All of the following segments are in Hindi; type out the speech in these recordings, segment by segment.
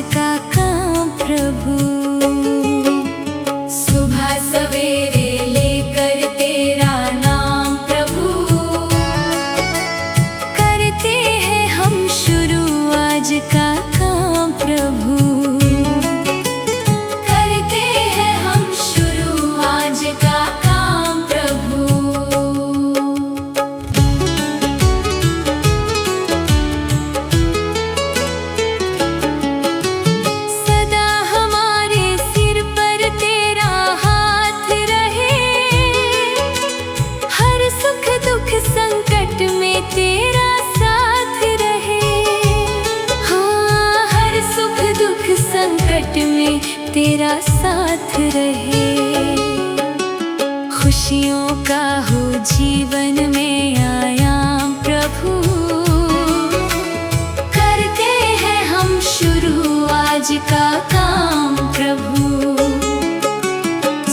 का काम प्रभु। सुबह सवेरे लेकर तेरा नाम प्रभु, करते हैं हम शुरू आज का काम प्रभु। करते हैं हम शुरू आज का काम प्रभु। सदा हमारे सिर पर तेरा हाथ रहे, हर सुख दुख संकट में तेरा साथ रहे। हाँ, हर सुख दुख संकट में तेरा साथ रहे। खुशियों का हो जीवन में आयाम प्रभु, करते हैं हम शुरू आज का काम प्रभु।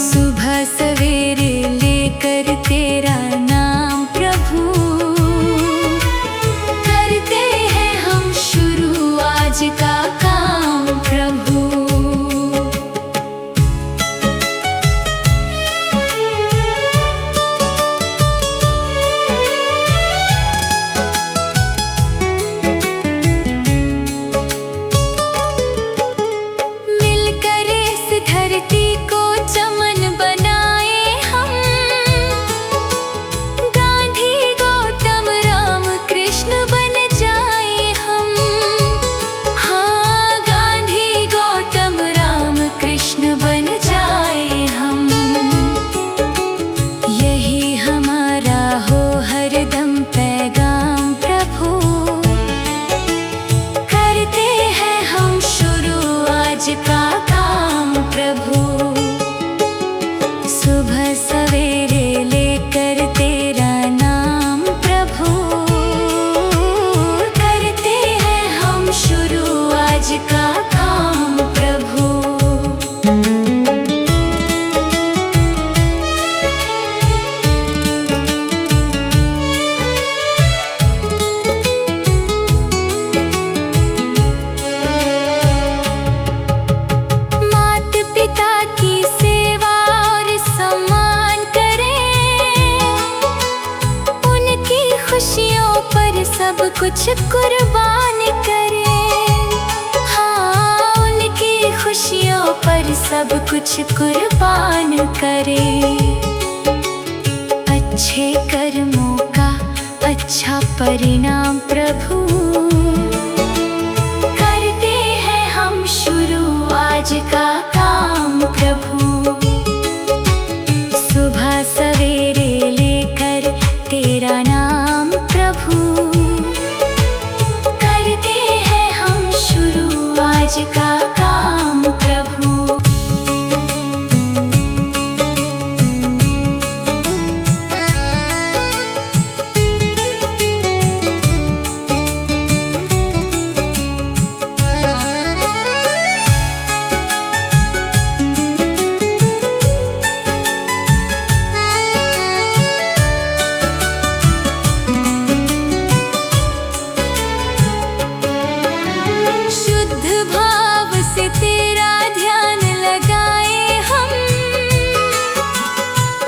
सुबह सवेरे लेकर तेरा नाम प्रभु, करते हैं हम शुरू आज का काम प्रभु। मिलकर इस धरती को चमन बनाए हम, गांधी गौतम राम कृष्ण बन जाए हम। हाँ, गांधी गौतम राम कृष्ण बन जाए हम। यही हमारा हो हरदम पैगाम प्रभु, करते हैं हम शुरू आज का काम प्रभु। सुबह सवेरे लेकर तेरा नाम प्रभु, करते हैं हम शुरू आज का काम प्रभु। मात पिता की सेवा और सम्मान करें, उनकी खुशियों पर सब कुछ कुर्बान करें। हाँ, उनकी खुशियों पर सब कुछ कुर्बान करें। अच्छे कर्मों का अच्छा परिणाम प्रभु, करते हैं हम शुरू आज का काम प्रभु। सुबह सवेरे लेकर तेरा नाम प्रभु, करते हैं हम शुरू आज का काम प्रभु। शुद्ध भाव से तेरा ध्यान लगाए हम,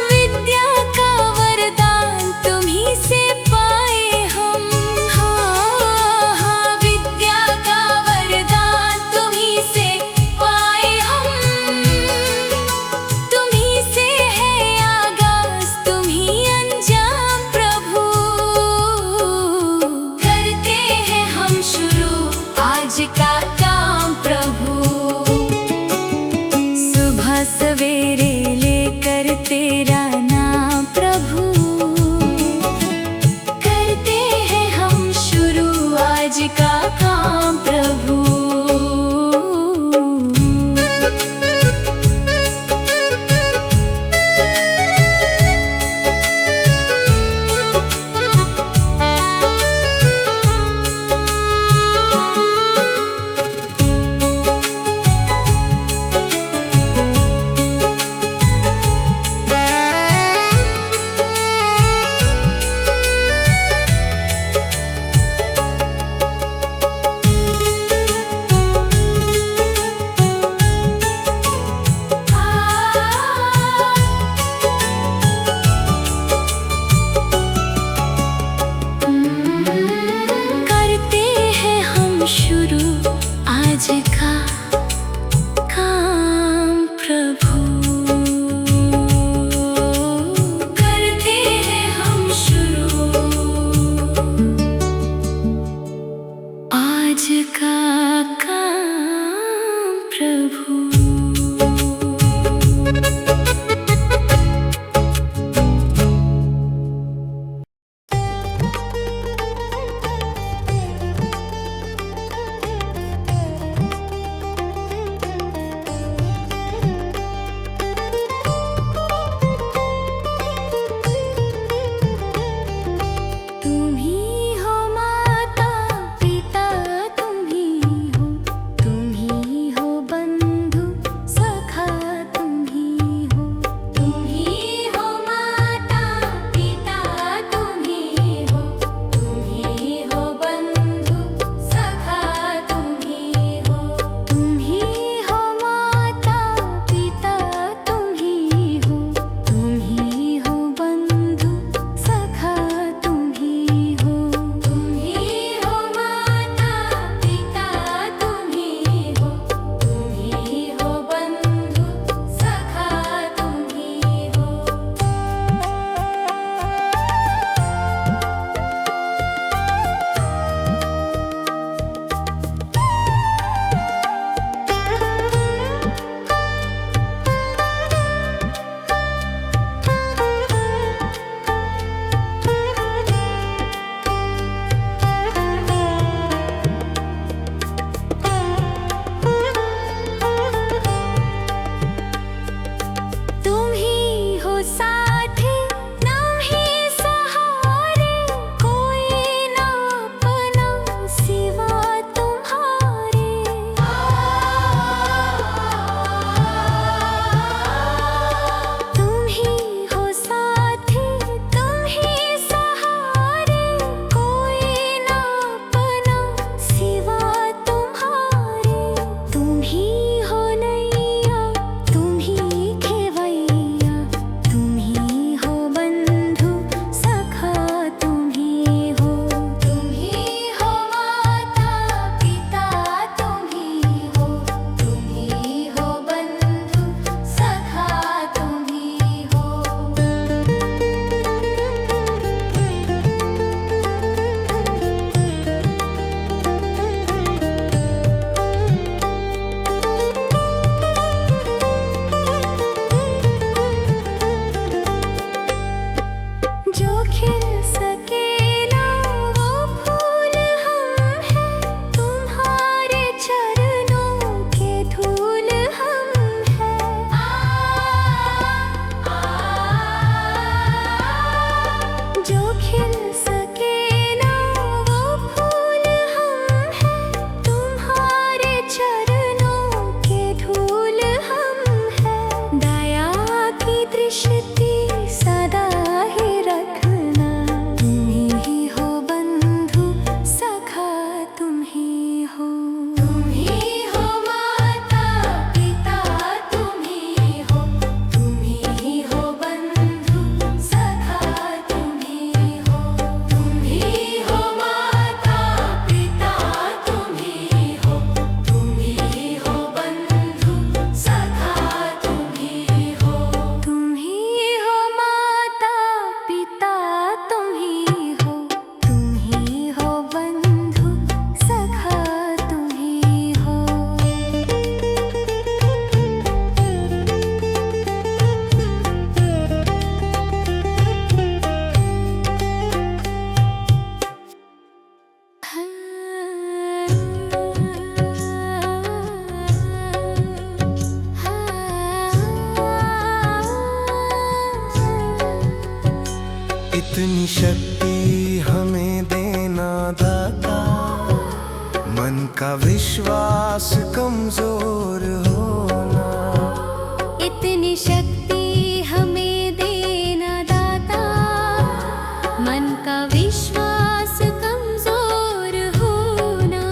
विद्या का वरदान तुम्हीं से पाए हम। हाँ, हाँ, विद्या का वरदान तुम्हीं से पाए हम। तुम्हीं से है आगाज, तुम्हीं अंजाम प्रभु, करते हैं हम शुरू आज का काम प्रभु। सुबह सवेरे लेकर तेरा नाम प्रभु, करते हैं हम शुरू आज का काम प्रभु। आज का काम प्रभु करते हैं हम शुरू। आज का काम प्रभु। इतनी शक्ति हमें देना दाता, मन का विश्वास कमजोर होना। इतनी शक्ति हमें देना दाता, मन का विश्वास कमजोर होना।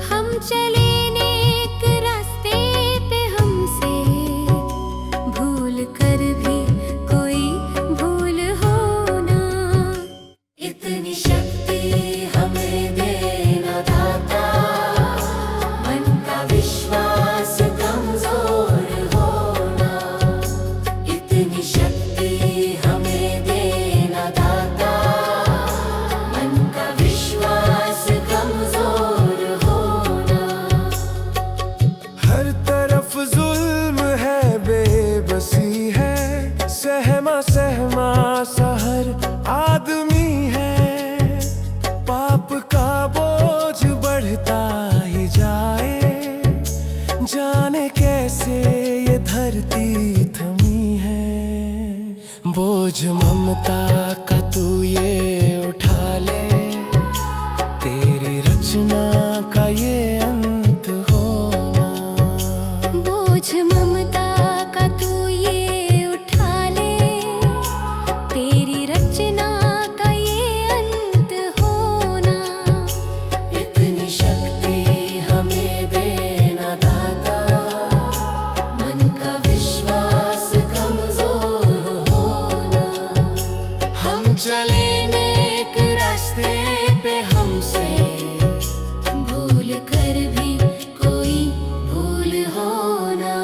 हम चले नेक रास्ते पे, हमसे भूल कर भी कोई भूल होना। इतनी शक्ति हमें देना दाता, मन बढ़ता ही जाए, जाने कैसे ये धरती थमी है। बोझ ममता का तू ये उठा ले, तेरी रचना का ये अंत होना। बोझ ममता का तू ये उठा ले, तेरी रचना का ये अंत होना। इतनी शक्ति हमें देना दाता, मन का विश्वास कमजोर होना। हम चले नेक रास्ते पे, हमसे भूल कर भी कोई भूल होना।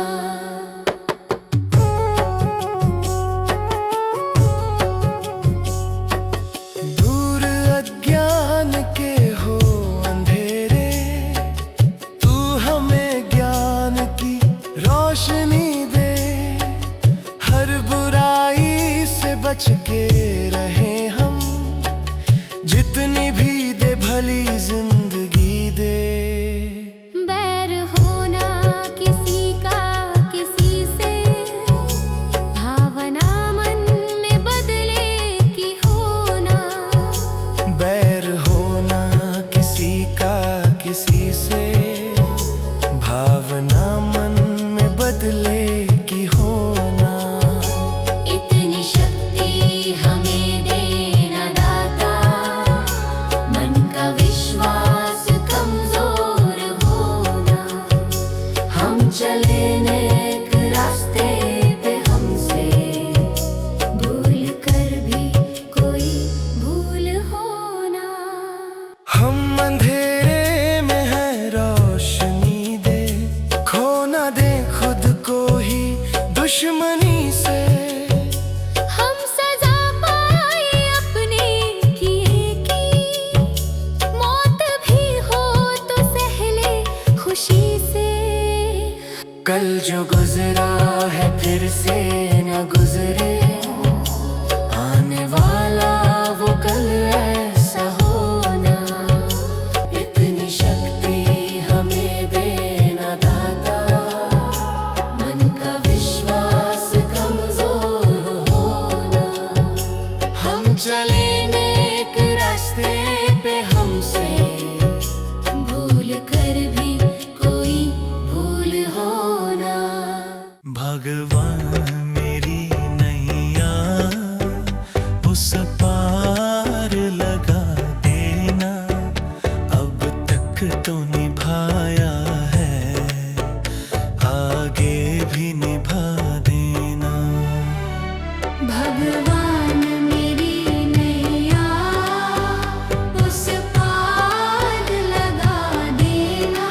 दूर अज्ञान के हो अंधेरे, तू हमें ज्ञान की रोशनी दे। हर बुराई से बच के रहे हम, जितनी भी दे भली जिंदगी दे। बैर होना किसी का किसी से, भावना मन में बदले की होना। बैर होना किसी का किसी से, भावना मन में बदले की होना। इतनी शक्ति हमें देना दाता, मन का विश्वास कमजोर होना। हम चले नेक रास्ते पे, हमसे भूल कर भी कोई भूल होना। हम अंधेरे में है रोशनी दे, खो ना दे खुद को ही दुश्मनी से। हम सजा पाए अपने किए की, मौत भी हो तो सहले खुशी से। कल जो गुजरा है फिर से न गुजरे, आने वाला वो कल ऐसा होना। इतनी शक्ति हमें देना दाता, मन का विश्वास कमजोर होना। हम चले नेक रास्ते पे, हमसे भूल कर भी कोई भूल होना। भगवान मेरी नैया उस पार लगा देना। अब तक तो निभाया है, आगे भी निभा देना। भगवान मेरी नैया उस पार लगा देना।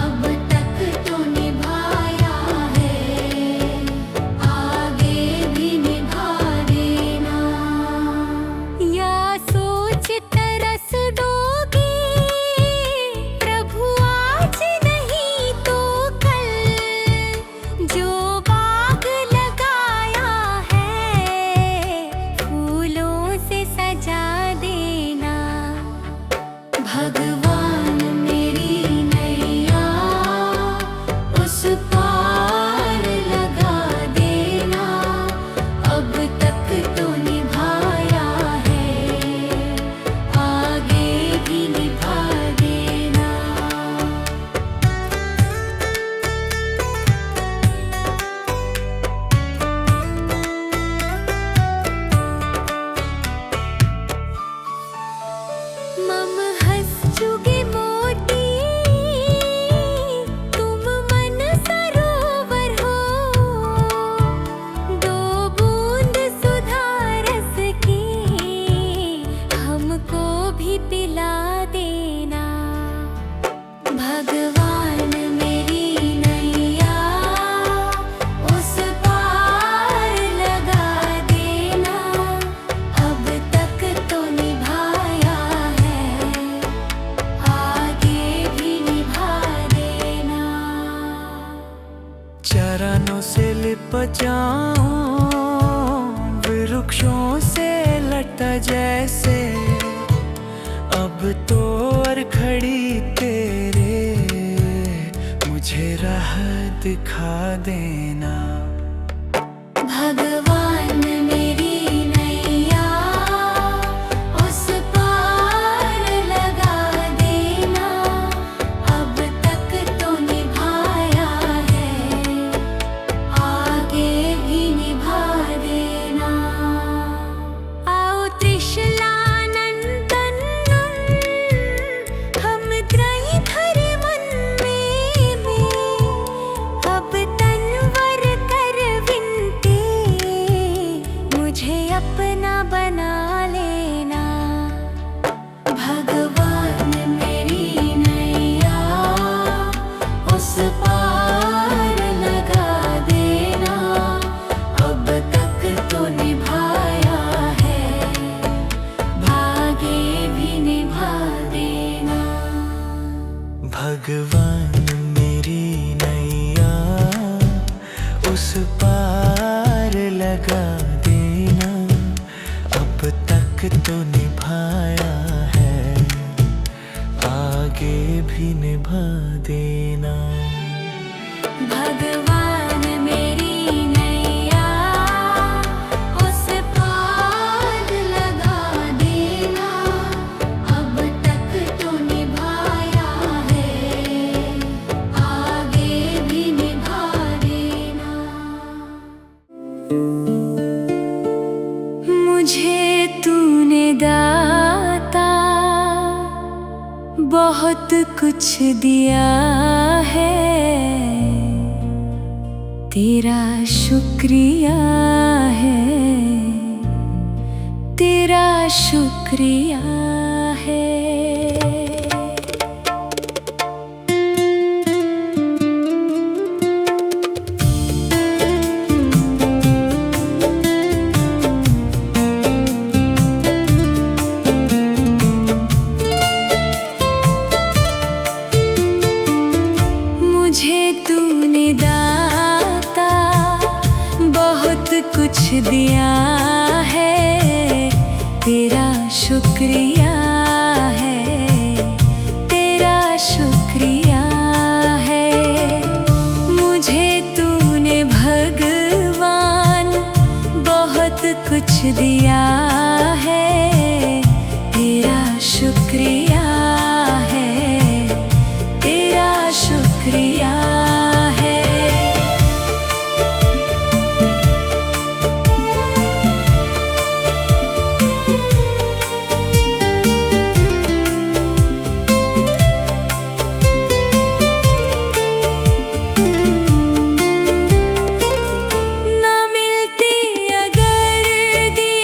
अब तक तो निभाया है, आगे भी निभा देना। या सोच तरस दोगे प्रभु आज नहीं तो कल, जो बाग लगाया है फूलों से सजा देना। भगवान मेरी नैया उस पार लगा देना। अब तक तो निभाया है, आगे भी निभा देना। मम हंस चुगे मोती, तुम मन सरोवर हो। दो बूंद सुधा रस की हमको भी पिला देना। भगवान मेरी नैया उस पार लगा देना। अब तक तो निभाया है, आगे भी निभा देना। चरणों से लिप जाऊं, वृक्षों से लटा जैसे। अब तो और खड़ी दिखा देना। भगवान मेरी नैया उस पार लगा देना। अब तक तो निभाया है, आगे भी निभा देना। आओ त्रिशलानंदन हम त्रयधर मन में अब तनवर कर विनते मुझे अपना बना लेना। भगवान मेरी नैया उस पार लगा देना। अब तक तो निभाया है, आगे भी निभा देना। भगवान मेरी नैया उस पार लगा देना। अब तक तो निभाया है, आगे भी निभा देना। भगवान मेरी नैया उस पार लगा देना। अब तक तो निभाया है, आगे भी निभा देना। मुझे तूने दाता बहुत कुछ दिया है, तेरा शुक्रिया है, तेरा शुक्रिया है। मुझे तूने दाता बहुत कुछ दिया है, तेरा शुक्रिया है, तेरा शुक्रिया है। मुझे तूने भगवान बहुत कुछ दिया है, तेरा शुक्रिया है, तेरा शुक्रिया है। ना मिलती अगर दी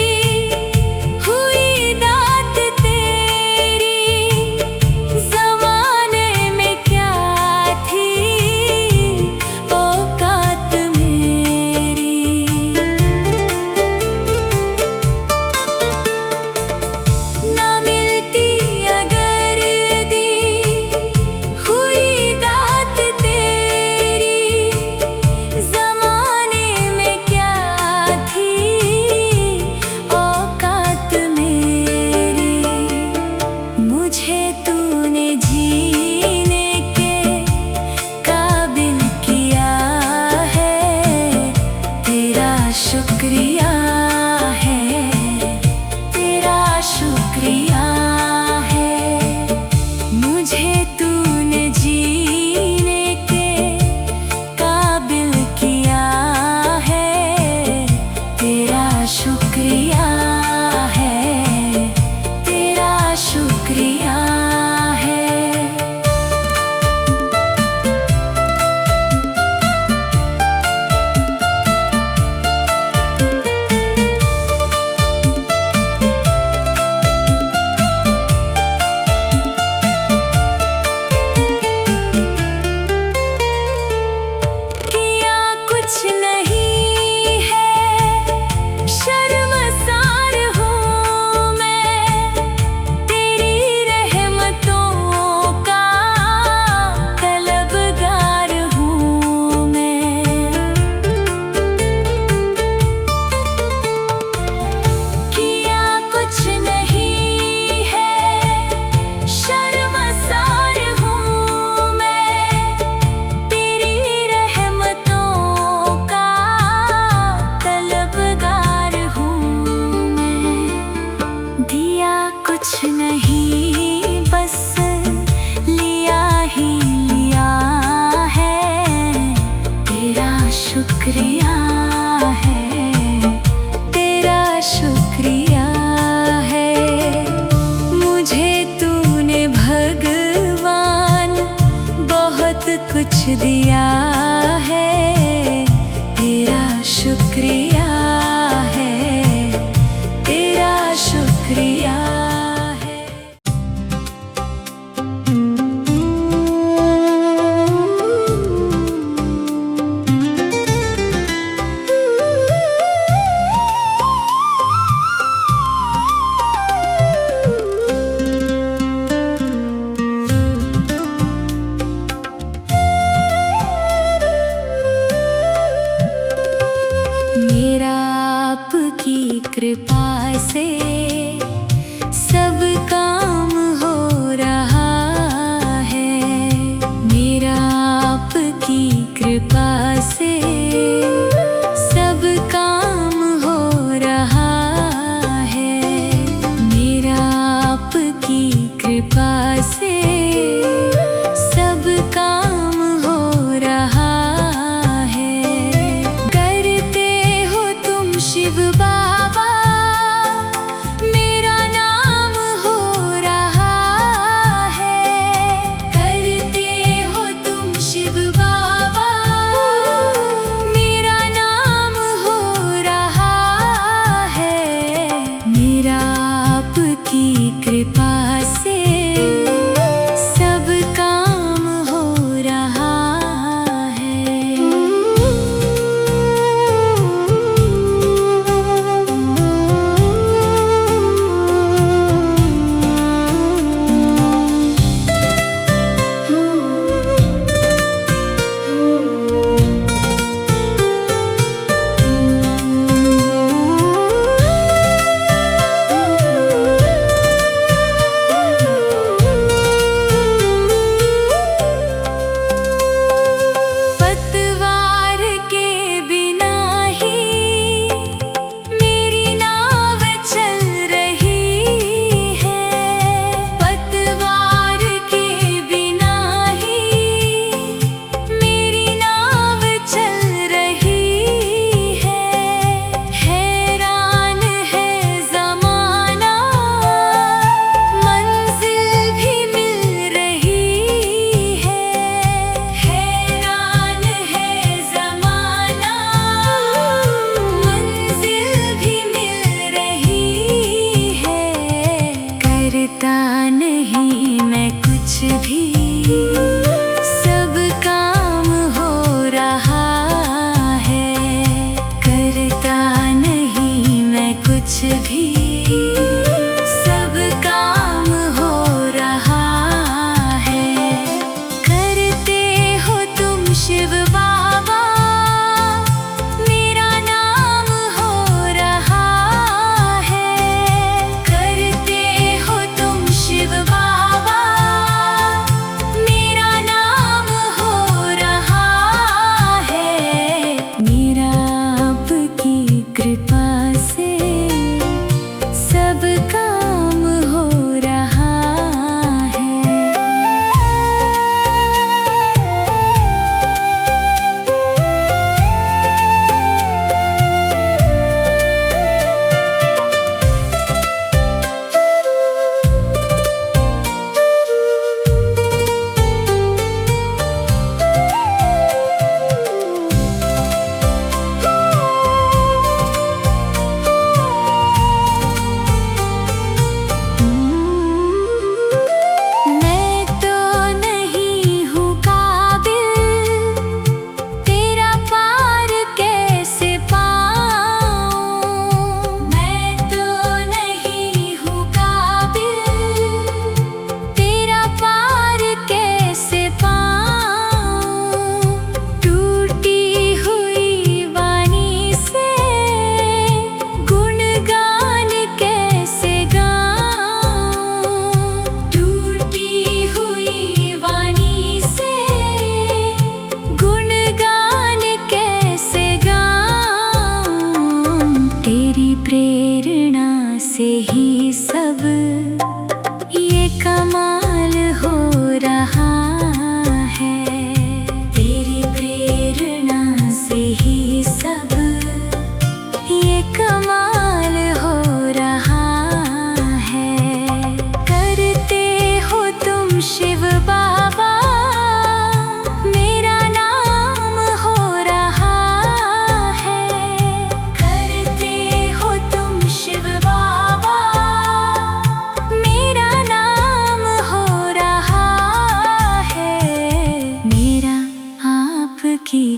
कुछ दिया है, तेरा शुक्रिया है, तेरा शुक्रिया है।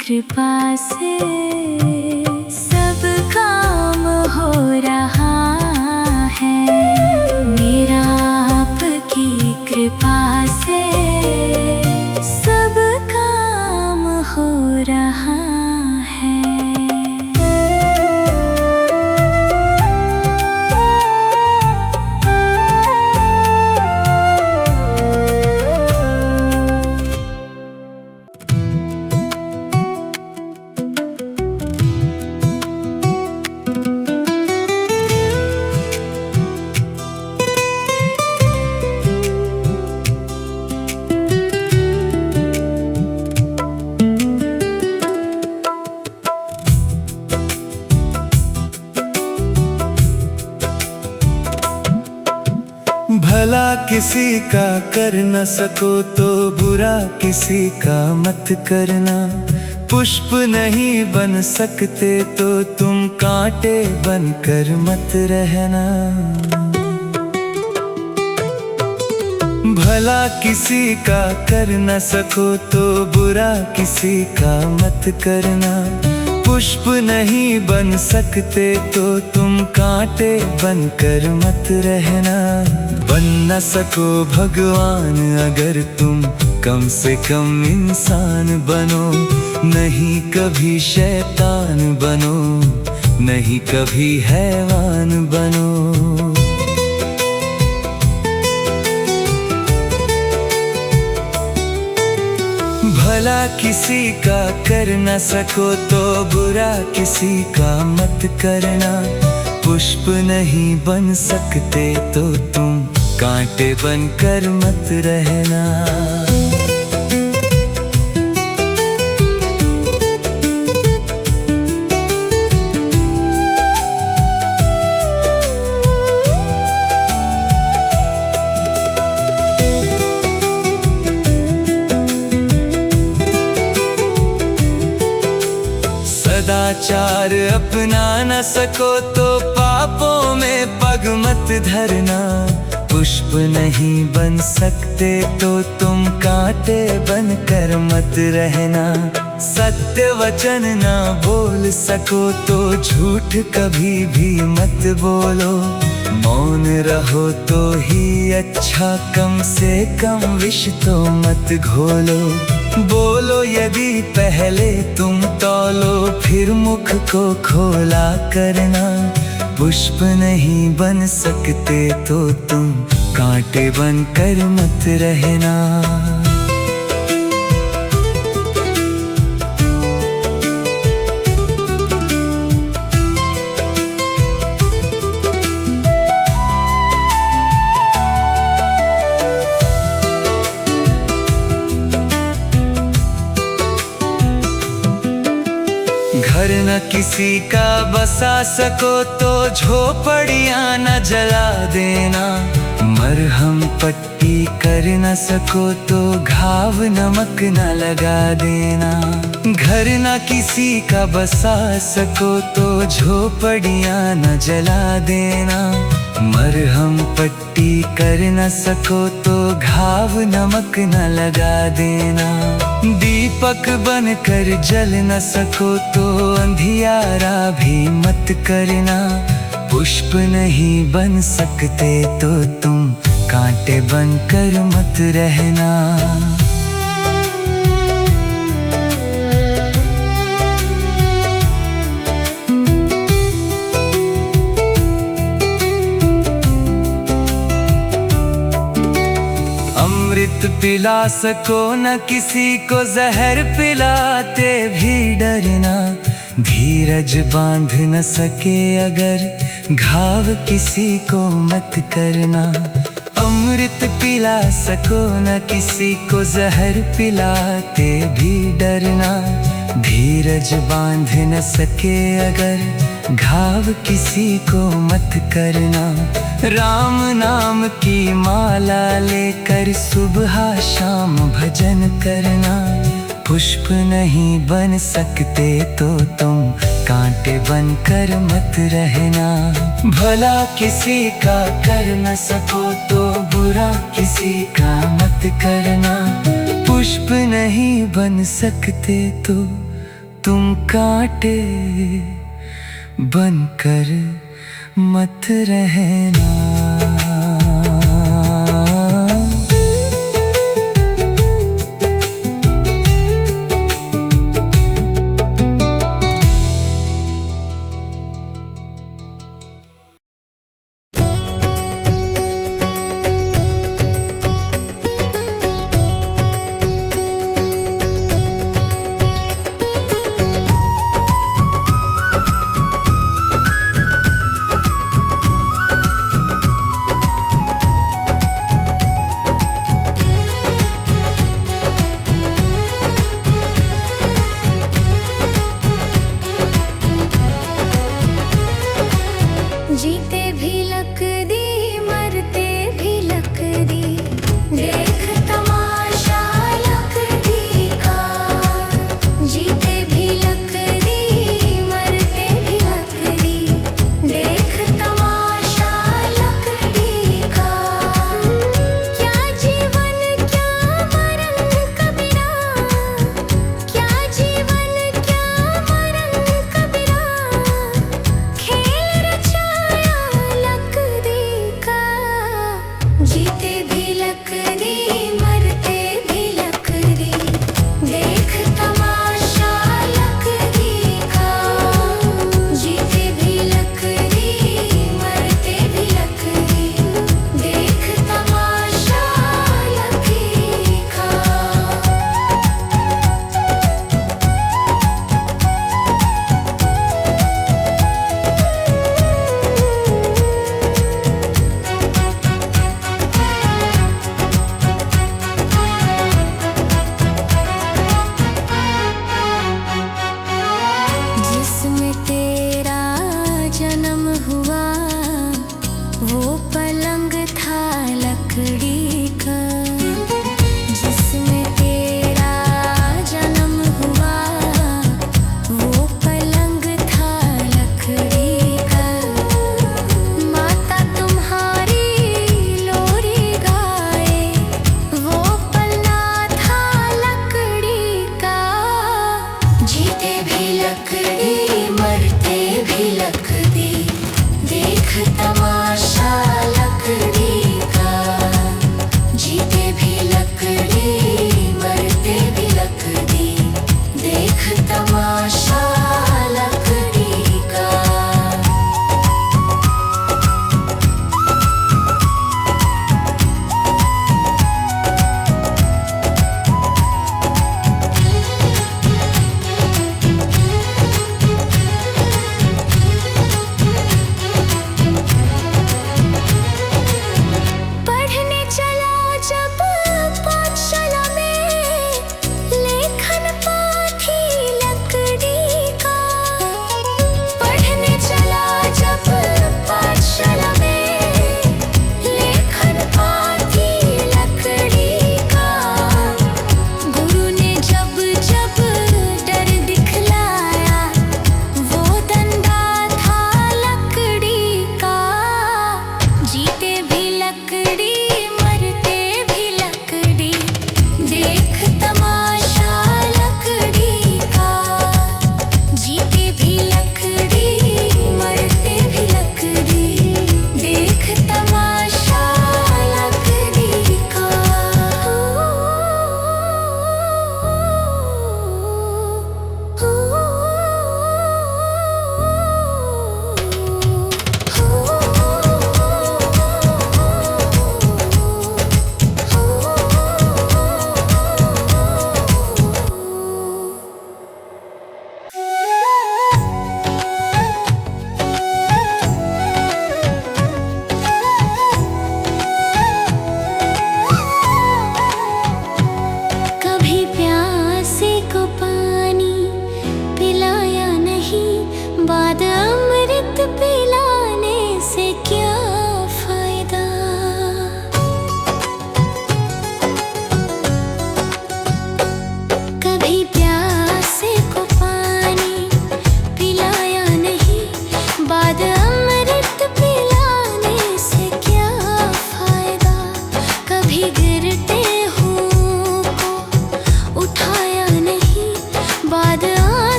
कृपा से सब काम हो रहा है। मेरा आपकी कृपा से सब काम हो रहा है। भला किसी का कर न सको तो बुरा किसी का मत करना। पुष्प नहीं बन सकते तो तुम कांटे बनकर मत रहना। भला किसी का कर न सको तो बुरा किसी का मत करना। पुष्प नहीं बन सकते तो तुम कांटे बनकर मत रहना। बन न सको भगवान अगर तुम कम से कम इंसान बनो। नहीं कभी शैतान बनो, नहीं कभी हैवान बनो। भला किसी का कर न सको तो बुरा किसी का मत करना। पुष्प नहीं बन सकते तो तुम कांटे बनकर मत रहना। सदाचार अपना न सको तो पापों में पग मत धरना। पुष्प नहीं बन सकते तो तुम कांटे बनकर मत रहना। सत्य वचन ना बोल सको तो झूठ कभी भी मत बोलो। मौन रहो तो ही अच्छा, कम से कम विष तो मत घोलो। बोलो यदि पहले तुम तौलो फिर मुख को खोला करना। पुष्प नहीं बन सकते तो तुम कांटे बनकर मत रहना। घर न किसी का बसा सको तो झोपड़ियाँ न जला देना। मरहम पट्टी कर न सको तो घाव नमक न लगा देना। घर न किसी का बसा सको तो झोपड़ियाँ न जला देना। मरहम पट्टी कर न सको तो घाव नमक न लगा देना। दीपक बनकर जल न सको तो अंधियारा भी मत करना। पुष्प नहीं बन सकते तो तुम कांटे बनकर मत रहना। अमृत पिला सको न किसी को जहर पिलाते भी डरना। धीरज बांध न सके अगर घाव किसी को मत करना। अमृत पिला सको न किसी को जहर पिलाते भी डरना। धीरज बांध न सके अगर घाव किसी को मत करना। राम नाम की माला लेकर सुबह शाम भजन करना। पुष्प नहीं बन सकते तो तुम कांटे बनकर मत रहना। भला किसी का कर न सको तो बुरा किसी का मत करना। पुष्प नहीं बन सकते तो तुम कांटे बनकर मत रहना।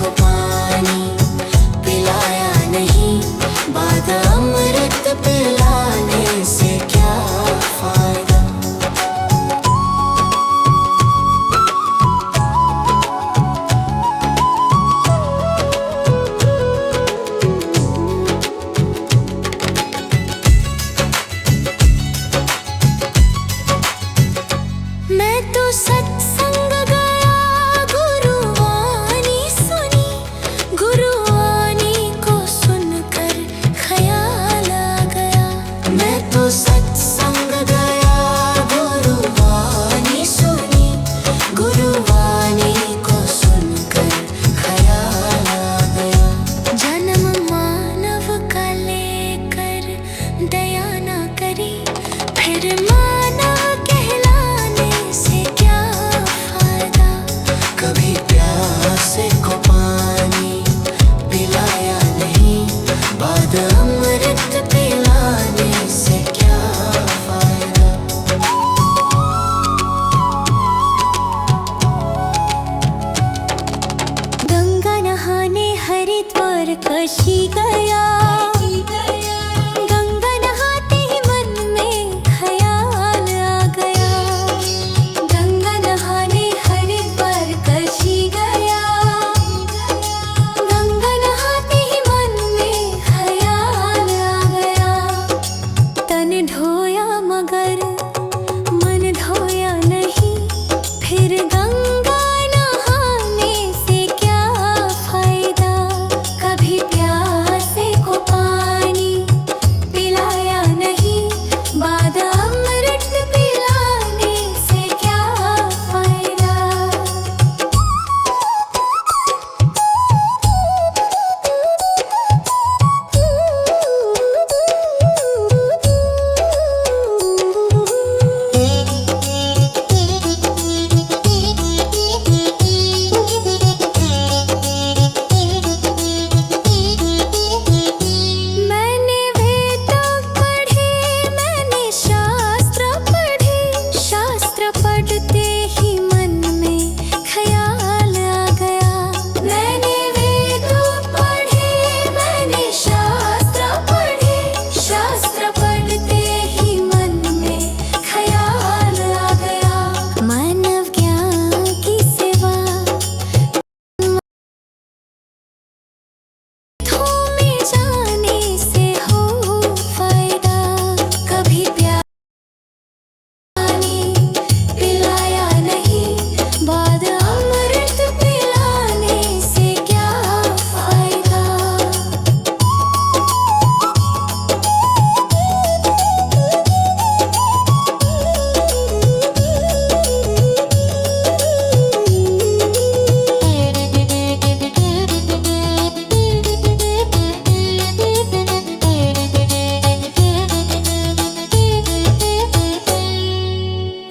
को पानी पिलाया नहीं, बाद अमृत पिलाने से क्या फायदा। मैं तो सत्संग गया, गुरुवाणी सुनी, गुरुवाणी को सुनकर ख्याल आ गया। मैं तो सत्संग गया, गुरुवाणी सुनी, गुरुवाणी को सुनकर ख्याल आ गया। जन्म मानव का लेकर दया ना करी, फिर मानव से क्या फायदा। कभी प्यासे को पानी पिलाया नहीं, बाद अमृत पिलाने से क्या फायदा। गंगा नहाने हरिद्वार काशी गया, गंगा नहाते ही मन में ख्याल आ गया। गंगा नहाने हरिद्वार काशी गया, गंगा नहाते ही मन में ख्याल आ गया। तन धोया मगर मन धोया नहीं, फिर गंगा नहाने से क्या फायदा। कभी प्यासे को पानी पिलाया नहीं, बाद अमृत पिलाने से क्या फायदा। मैंने वेद पढ़े, मैंने शास्त्र पढ़े, शास्त्र पढ़ते ही मन में ख्याल आ गया। मैंने वेद पढ़े, मैंने शास्त्र पढ़े, शास्त्र पढ़ते ही मन में ख्याल आ गया। मानव ज्ञान की सेवा में जाने से हो फायदा। कभी पानी पिलाया नहीं, बाद अमृत पिलाने से क्या फायदा।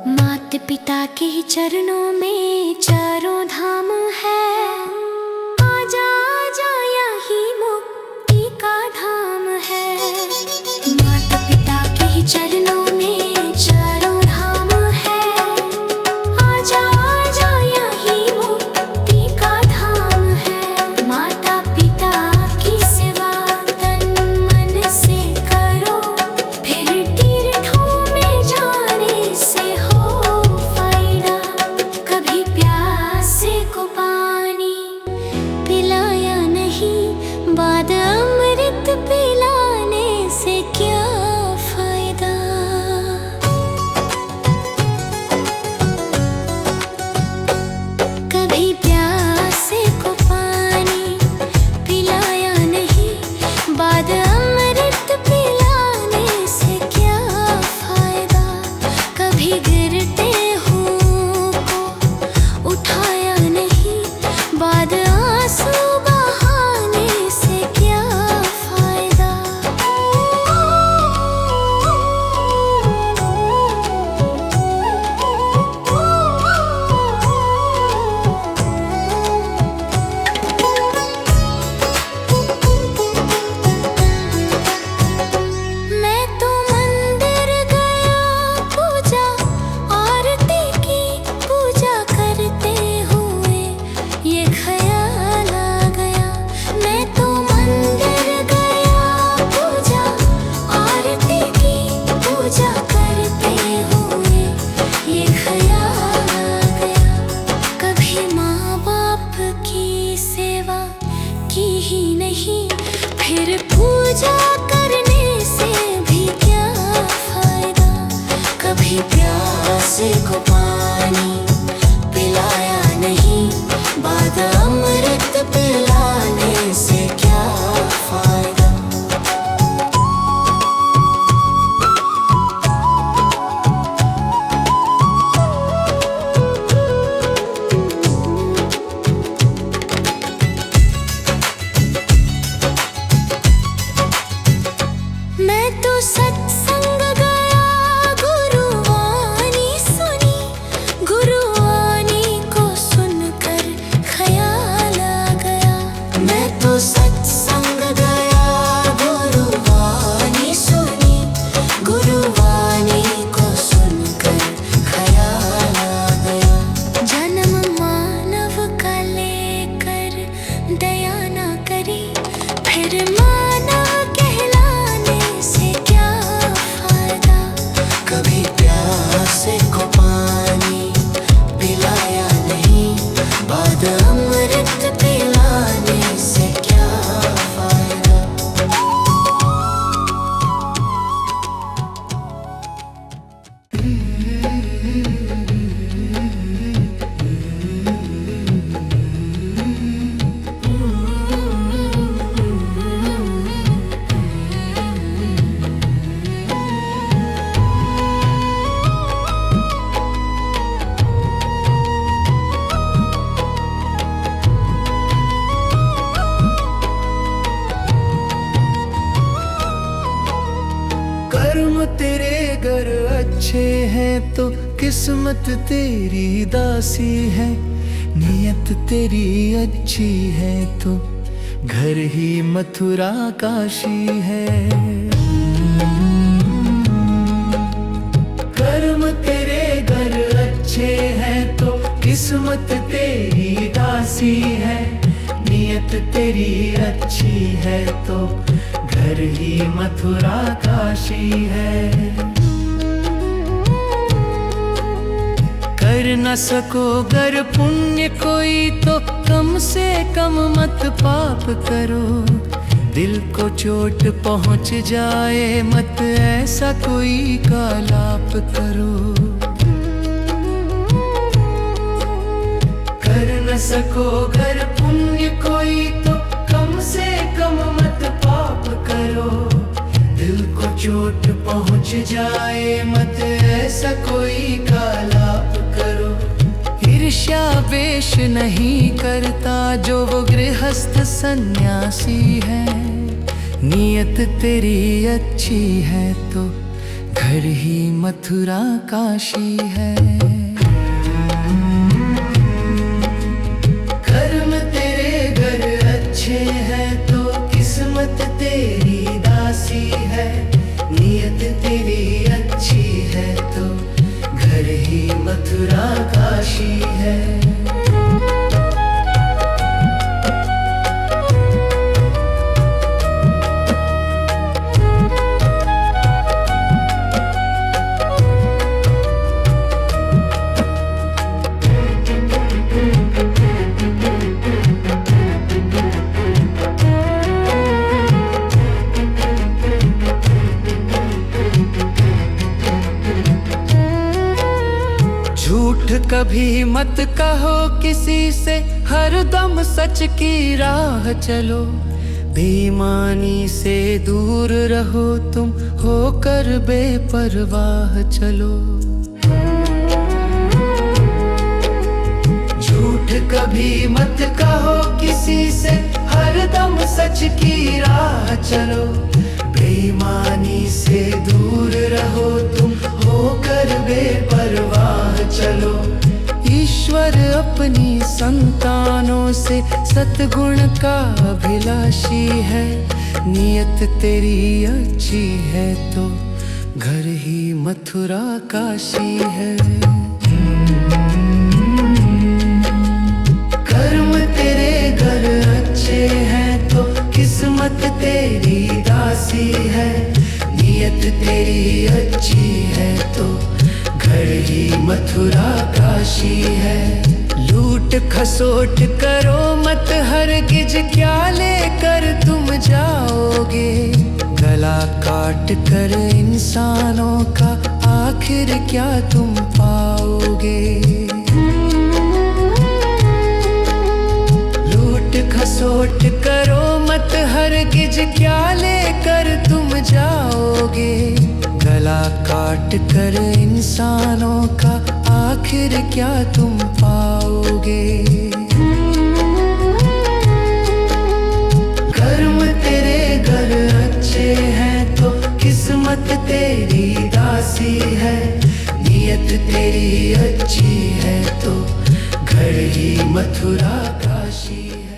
माता पिता के ही चरणों में चारों धाम है। आजा आजा यही मुक्ति का धाम है। माता पिता के ही चरणों में चारों धाम है। आजा आजा यही मुक्ति का धाम है। माता पिता की सेवा तन मन से करो, फिर तीर्थों में जाने से हो फायदा। कभी प्यासे को पानी पिलाया नहीं, बाद अमृत पिलाने से क्या फायदा। कभी प्यासे को पानी पिलाया नहीं, बाद अमृत पिलाने से क्या फायदा। कभी गिरते हुओं को उठाया नहीं, बाद आंसू बहाने से क्या फिर पूजा करने से भी क्या फायदा। कभी प्यासे को पानी पिलाया नहीं, बाद अमृत पिलाने से क्या फायदा। मैं तो सत्संग गया, गुरुवाणी सुनी, गुरुवाणी को सुनकर ख्याल आ गया। मैं तो सत्संग गया, गुरुवाणी सुनी, गुरुवाणी को सुनकर ख्याल आ गया। जन्म मानव का लेकर दया ना करी, फिर मानव कहलाने से क्या फायदा। कभी प्यासे को पानी पिलाया नहीं, बाद अमृत पिलाने से क्या फायदा। कर्म तेरे घर अच्छे हैं तो किस्मत तेरी दासी है। नियत तेरी अच्छी है तो घर ही मथुरा काशी है। कर्म तेरे घर अच्छे हैं तो किस्मत तेरी दासी है। नियत तेरी अच्छी है तो घर ही मथुरा काशी है। कर न सको गर पुण्य कोई तो कम से कम मत पाप करो। दिल को चोट पहुंच जाए मत ऐसा कोई कालाप करो। कर न सको गर पुण्य कोई तो कम से कम मत पाप करो। दिल को चोट पहुंच जाए मत ऐसा कोई कालाप करो। ईर्ष्या वेश नहीं करता जो वो गृहस्थ सन्यासी है। नियत तेरी अच्छी है तो घर ही मथुरा काशी है। कर्म तेरे घर अच्छे हैं तो किस्मत तेरी दासी है। नियत तेरी अच्छी है तो घर ही मथुरा काशी है। झूठ कभी मत कहो किसी से, हरदम सच की राह चलो। बेईमानी से दूर रहो तुम, होकर बेपरवाह चलो। झूठ कभी मत कहो किसी से, हरदम सच की राह चलो। बेईमानी से दूर रहो तुम, होकर बेपरवाह चलो। ईश्वर अपनी संतानों से सतगुण का अभिलाषी है। नियत तेरी अच्छी है तो घर ही मथुरा काशी है। कर्म तेरे घर अच्छे हैं तो किस्मत तेरी दासी है। नियत तेरी अच्छी है तो घर ही मथुरा काशी है। लूट खसोट करो मत हरगिज, क्या लेकर तुम जाओ काट कर इंसानों का आखिर क्या तुम पाओगे। लूट खसोट करो मत हरगिज, क्या लेकर तुम जाओगे। गला काट कर इंसानों का आखिर क्या तुम पाओगे। कर्म तेरे घर अच्छे हैं तो किस्मत तेरी दासी है। नियत तेरी अच्छी है तो घर ही मथुरा काशी है।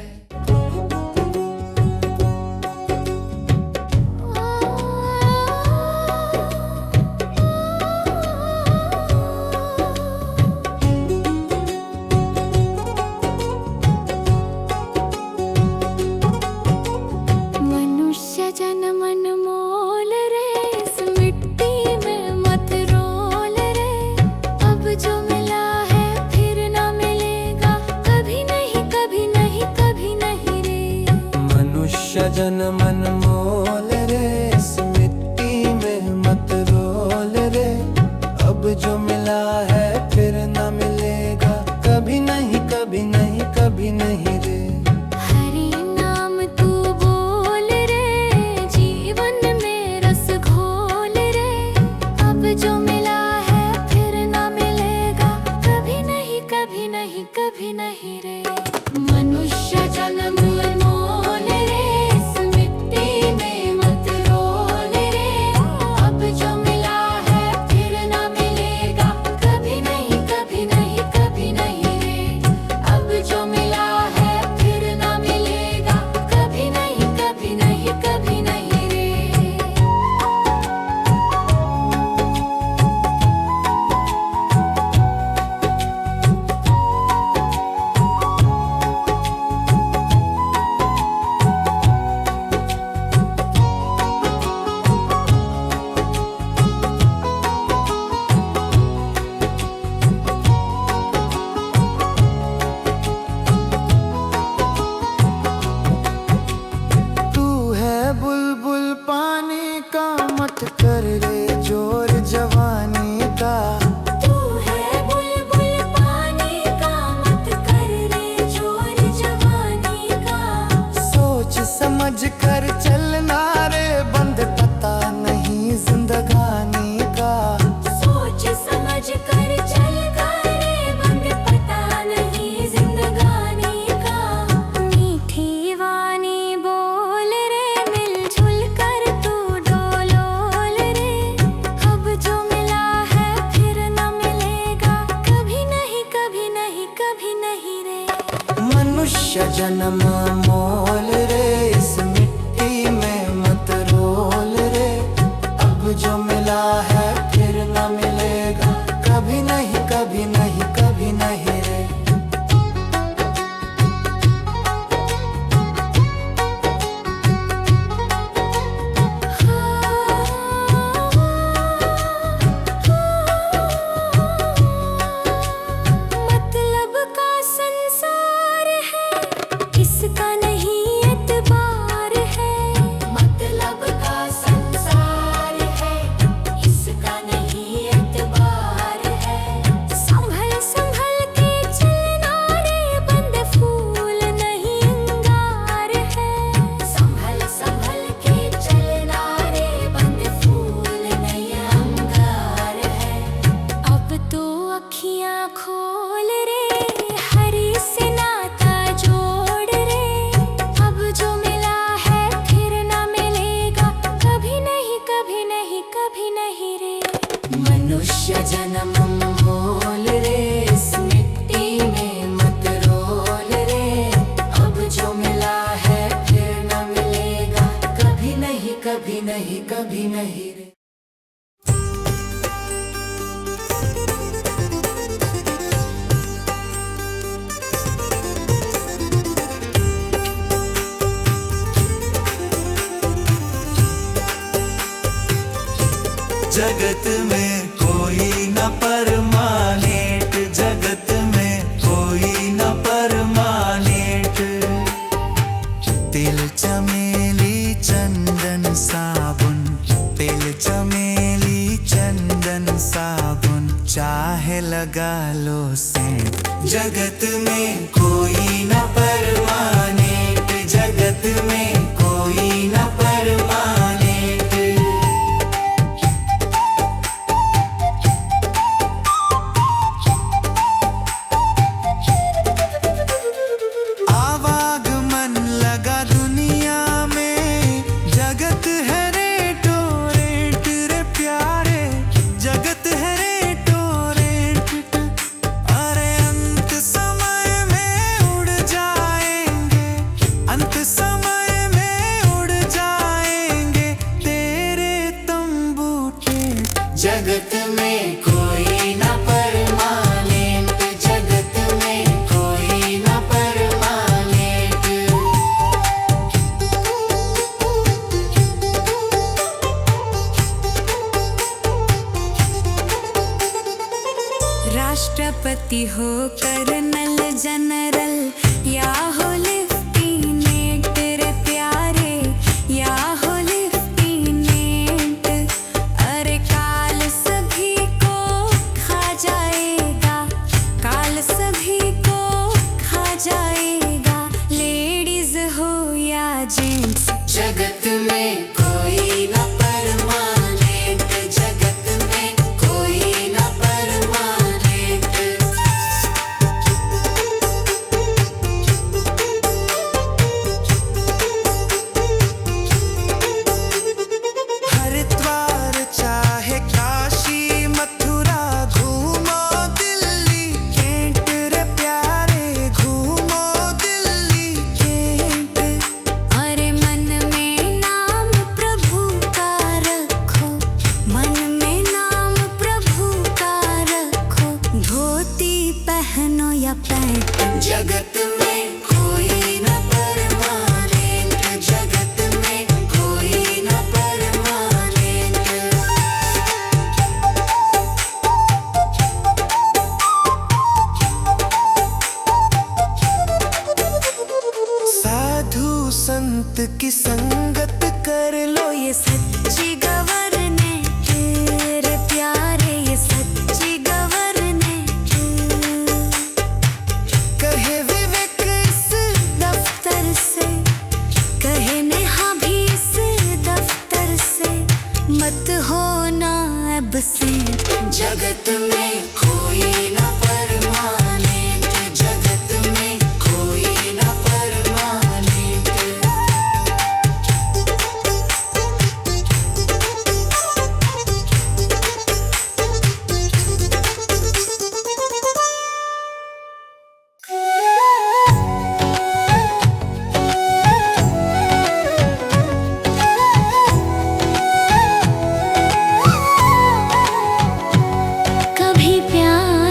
जन मन मोल रे, इस मिट्टी में मत रोल रे। अब जो मिला है फिर न मिलेगा, कभी नहीं कभी नहीं कभी नहीं रे। हरि नाम तू बोल रे, जीवन में रस घोल रे। अब जो मिला है फिर न मिलेगा, कभी नहीं कभी नहीं कभी नहीं रे। मनुष्य जन्म मोल रे, कर रे जोर जवानी का। तू है बुलबुल पानी का, मत कर रे जोर जवानी का। सोच समझ कर चलना रे, बंद पता नहीं जिंदगानी का। सोच समझ कर चल रे, बंद पता नहीं जिंदगानी का। मीठी वाणी बोल रे, मिलजुल कर तू डोलो। मनुष्य जन्म मोल रे, इस मिट्टी में मत रोल रे। अब जो मिला है फिर न मिलेगा, कभी नहीं कभी नहीं कभी नहीं रे। मतलब का संसार है, इसका नहीं एतबार है। मतलब का संसार है, इसका नहीं एतबार है। संभल संभल के चलना रे, बंद फूल नहीं अंगार है। संभल संभल के चलना रे, बंद फूल नहीं अंगार है। अब तो अखियां खोल रे, हरि से नाता जोड़ रे। अब जो मिला है फिर न मिलेगा, कभी नहीं कभी नहीं कभी नहीं रे। मनुष्य जन्म मोल रे, इस मिट्टी में मत रोल रे। अब जो मिला है फिर न मिलेगा, कभी नहीं कभी नहीं कभी नहीं रे। जगत में कोई न परमानेंट, जगत में कोई न परमानेंट। तिल चमेली चंदन साबुन पे तेल चमेली चंदन साबुन चाहे लगा लो सेंट। जगत में कोई न परमानेंट, जगत में कोई न परमानेंट। आवागमन लगा दुनिया में, जगत है रेटो रेट रे प्यारे, जगत है रेटो रेट। अरे अंत समय में उड़ जाएंगे, अंत समय में उड़ जाएंगे तेरे तंबू टेंट। जगत में कोई न परमानेंट, जगत में कोई न परमानेंट। राष्ट्रपति हो कर्नल जनरल या हो लेफ्टिनेंट रे प्यारे, या हो लेफ्टिनेंट। अरे काल सभी को खा जाएगा, काल सभी को खा जाएगा, लेडीज हो या जेंट्स। जगत में कोई न परमानेंट, जगत में कोई न परमानेंट। हरिद्वार चाहे काशी मथुरा घूमो दिल्ली कैंट रे प्यारे, घूमो दिल्ली कैंट। अरे मन में नाम प्रभु का रखो, मन में नाम प्रभु का रखो, धोती पहनो या पैंट। जगत में कोई न परमानेंट, जगत में कोई न परमानेंट। साधु संत की संगत कर लो, ये सच्ची गवर्नेंट रे प्यारे, ये सच्ची गवर्नेंट। कहे विवेक इस दफ्तर से, कहे नेहा भी इस दफ्तर से, मत होना एब्सेंट। जगत में कोई न परमानेंट, जगत में कोई न परमानेंट। कभी प्यार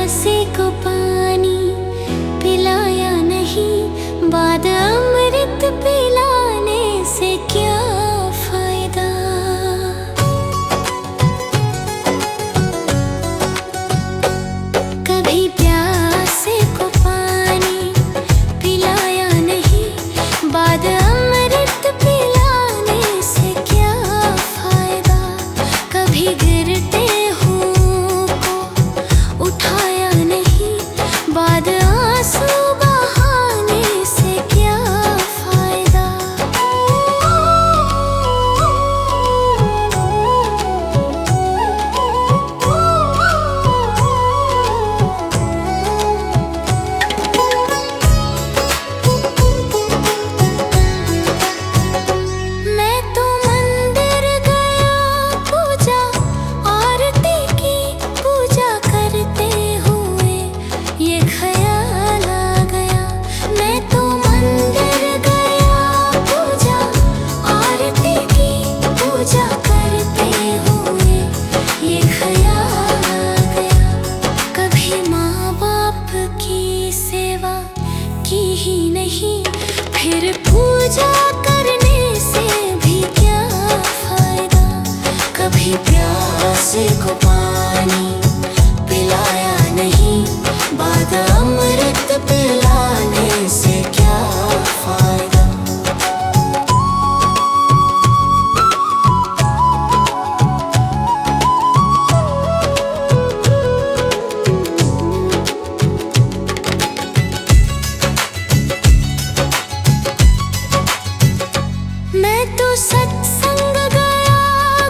मैं तो सत्संग गया,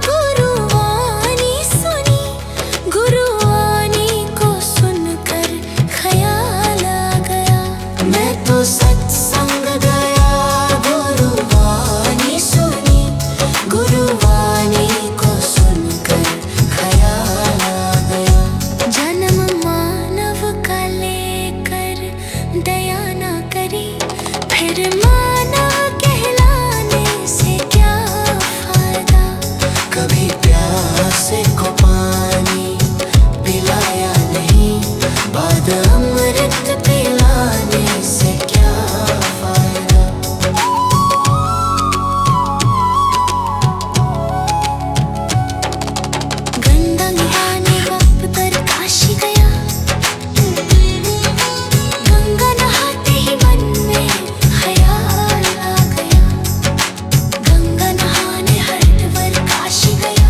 गुरुवाणी सुनी, गुरुवाणी को सुनकर ख्याल आ गया। मैं तो सत्संग गया, गुरुवाणी सुनी, गुरुवाणी को सुनकर ख्याल आ गया। जन्म मानव का लेकर दया ना करी, फिर मानव कहलाने से क्या फायदा। कभी प्यासे को पानी पिलाया नहीं, बाद अमृत पिलाने से क्या फायदा। गंगा नहाने वक्त पर काशी गया, गंगा नहाते ही मन में ख्याल आ गया। गंगा नहाने हरिद्वार काशी गया,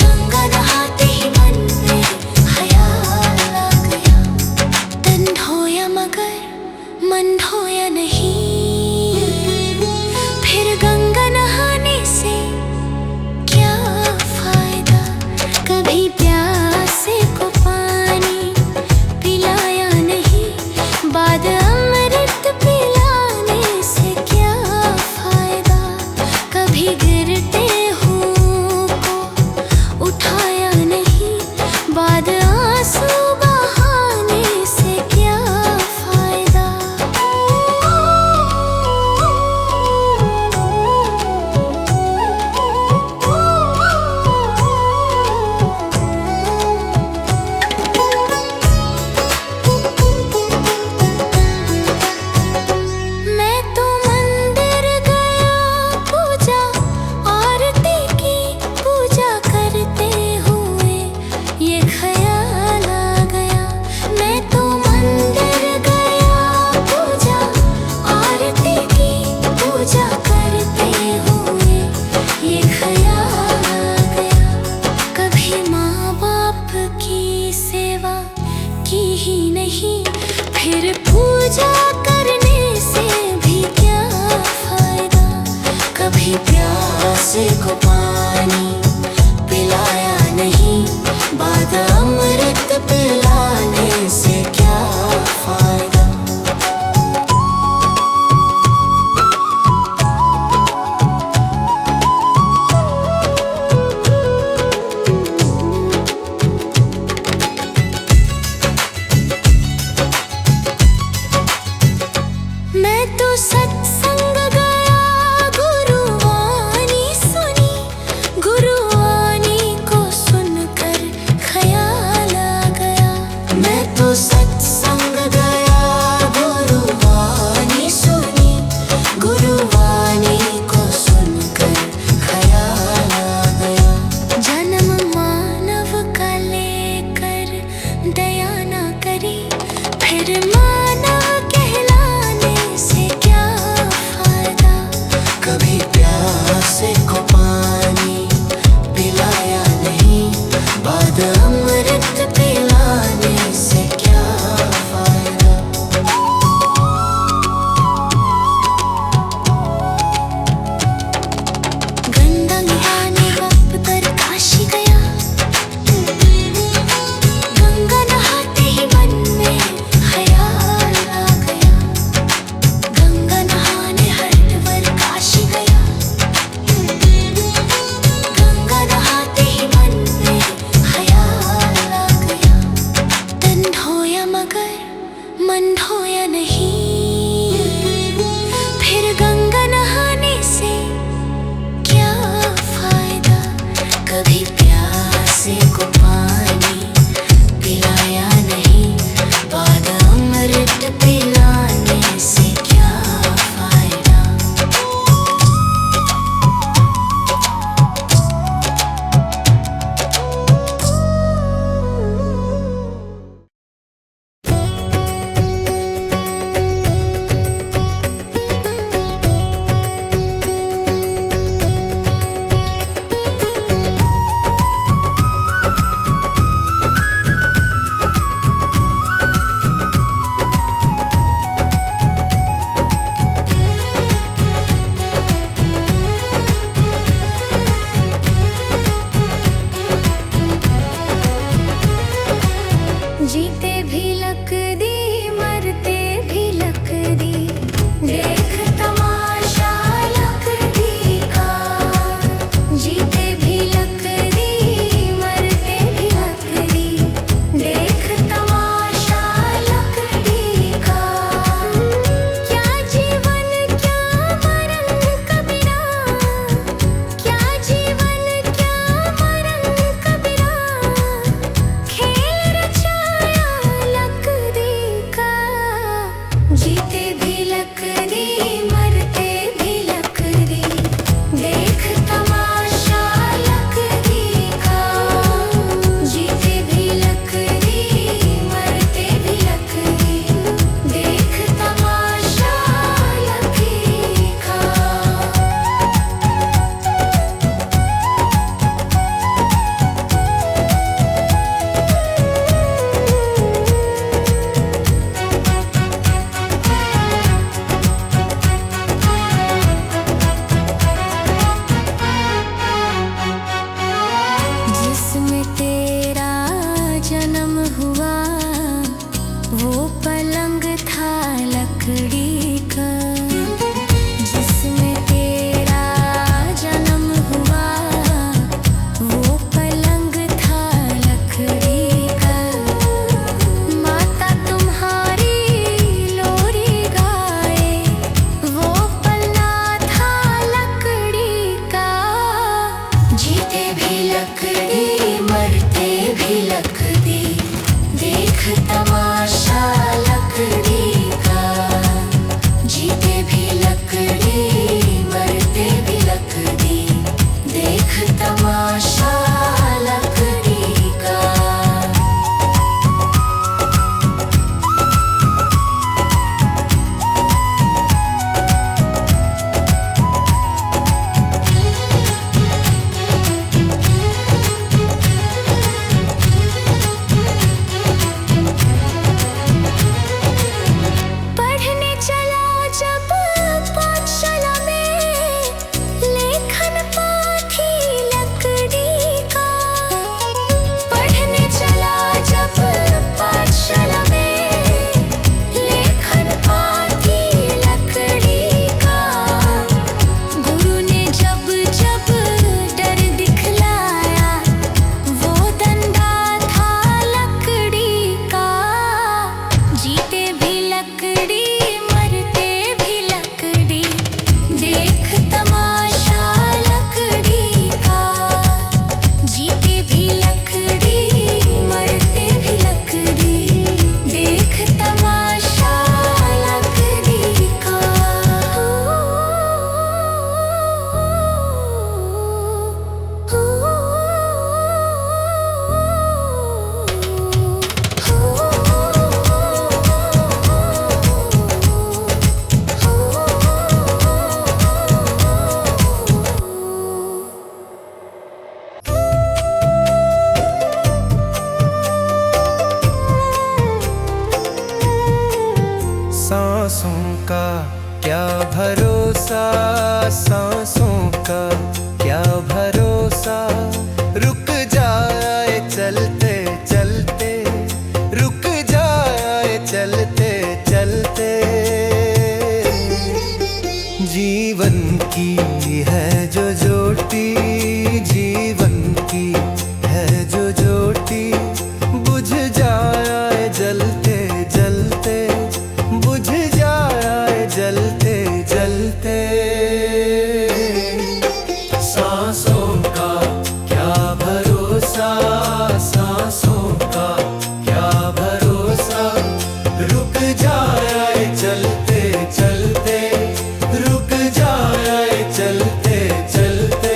गंगा नहाते ही मन में ख्याल आ गया। तन धोया मगर मन धोया नहीं, फिर गंगा नहाने से क्या फायदा। कभी प्यासे को पानी पिलाया नहीं, बाद अमृत पिलाने से क्या फायदा। कभी गिरते हुओं को उठाया नहीं, बाद आंसू बहाने से क्या फायदा। मैं तो मंदिर गया, पूजा आरती की, पूजा करते हुए ये ख्याल आ गया। मैं तो मंदिर गया, पूजा आरती की, पूजा करते हुए ये ख्याल आ गया। कभी माँ बाप की सेवा की ही नहीं, फिर पूजा करने से भी क्या फायदा। कभी प्यासे को पानी पिलाया नहीं, बाद अमृत पिलाने से क्या फायदा। मैं तो सत्संग गया, गुरुवाणी सुनी, गुरु देख तमाशा लकड़ी का, जीते भी लकड़ी मरते भी लकड़ी, देख तमाशा लकड़ी का। सांसों का क्या भरोसा, सांसों का क्या भरोसा, रुक जाए चलते चलते, रुक जाए चलते चलते। जीवन की है जो ज्योति, जीवन की है जो ज्योति, बुझ जाए जलते जलते, बुझ जाए जलते जलते। सांसों का क्या भरोसा, सांसों का क्या भरोसा, रुक जाए चलते चलते, रुक जाए चलते चलते।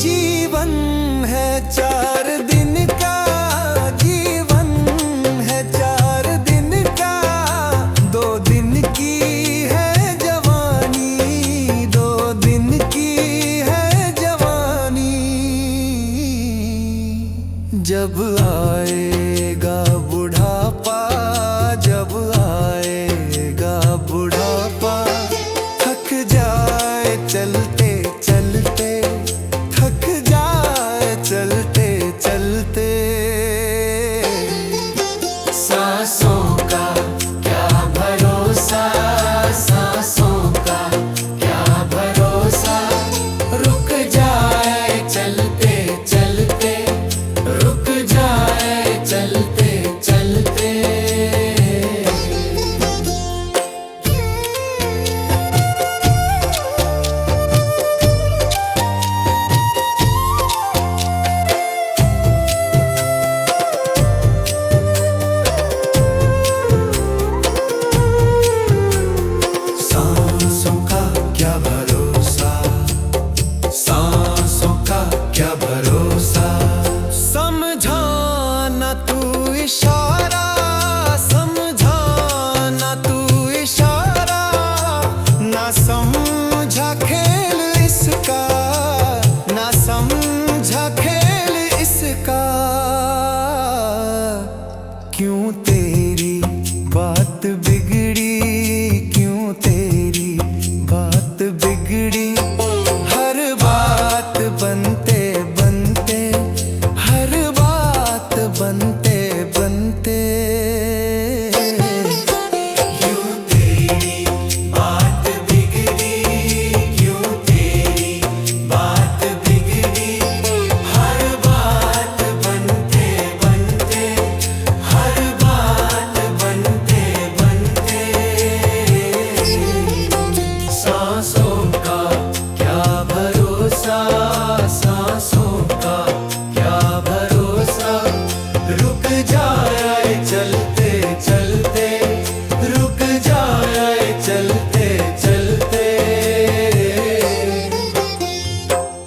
जीवन है 4 दिन का, जीवन है 4 दिन का, 2 दिन की है जवानी, 2 दिन की है जवानी। जब आए